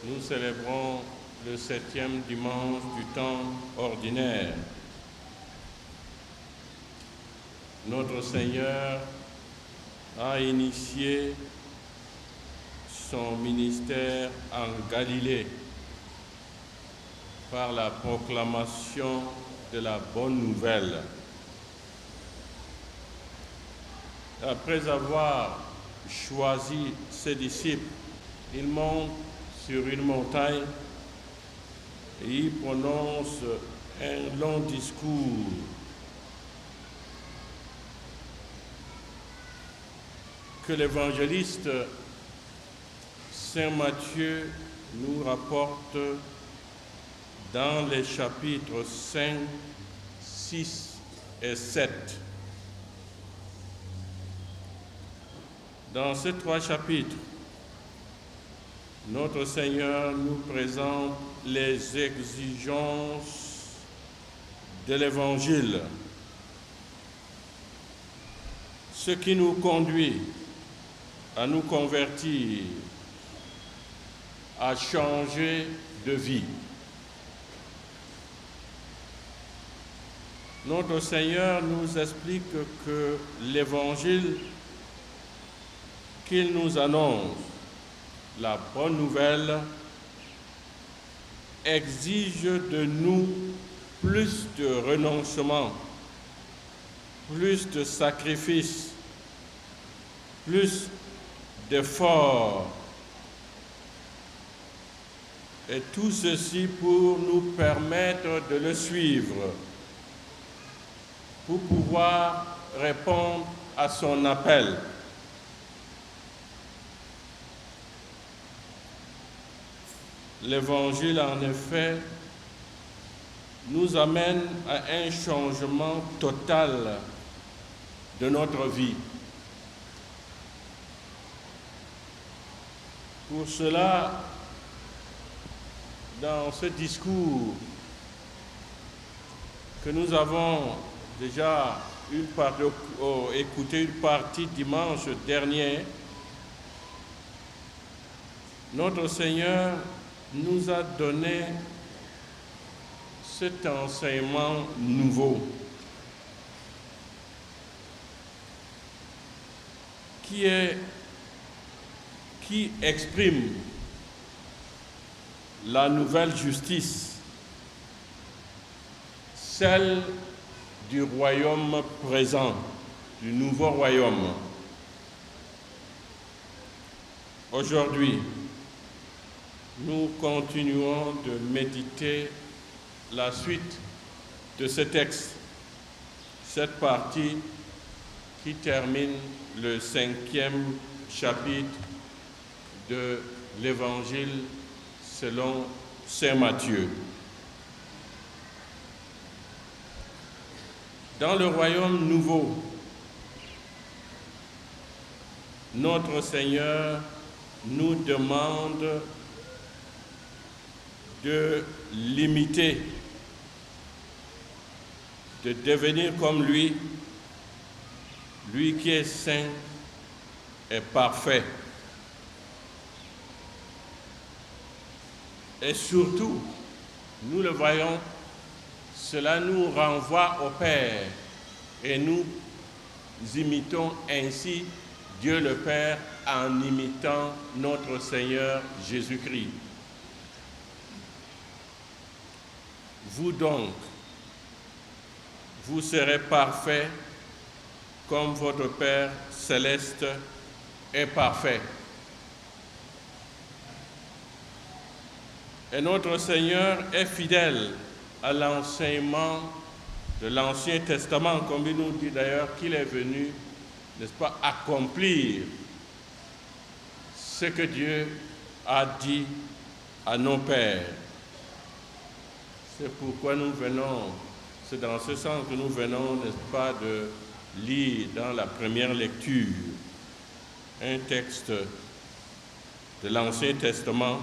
nous célébrons le 7e dimanche du temps ordinaire. Notre Seigneur a initié son ministère en Galilée par la proclamation de la bonne nouvelle. Après avoir choisi ses disciples, il monte sur une montagne et il prononce un long discours. Que l'évangéliste Saint Matthieu nous rapporte dans les chapitres 5, 6 et 7. Dans ces 3 chapitres, notre Seigneur nous présente les exigences de l'Évangile, ce qui nous conduit à nous convertir, à changer de vie. Notre Seigneur nous explique que l'Évangile qu'il nous annonce, la bonne nouvelle, exige de nous plus de renoncement, plus de sacrifices, plus d'efforts. Et tout ceci pour nous permettre de le suivre, pour pouvoir répondre à son appel. L'Évangile, en effet, nous amène à un changement total de notre vie. Pour cela, dans ce discours que nous avons déjà écouté une partie dimanche dernier, notre Seigneur nous a donné cet enseignement nouveau qui exprime la nouvelle justice, celle du royaume présent, du nouveau royaume. Aujourd'hui, nous continuons de méditer la suite de ce texte, cette partie qui termine le 5e chapitre de l'Évangile selon Saint Matthieu. Dans le royaume nouveau, notre Seigneur nous demande de l'imiter, de devenir comme lui, lui qui est saint et parfait. Et surtout, nous le voyons, cela nous renvoie au Père et nous imitons ainsi Dieu le Père en imitant notre Seigneur Jésus-Christ. Vous donc, vous serez parfaits comme votre Père céleste est parfait. Et notre Seigneur est fidèle à l'enseignement de l'Ancien Testament, comme il nous dit d'ailleurs qu'il est venu, n'est-ce pas, accomplir ce que Dieu a dit à nos pères. C'est pourquoi nous venons, c'est dans ce sens que nous venons, n'est-ce pas, de lire dans la première lecture un texte de l'Ancien Testament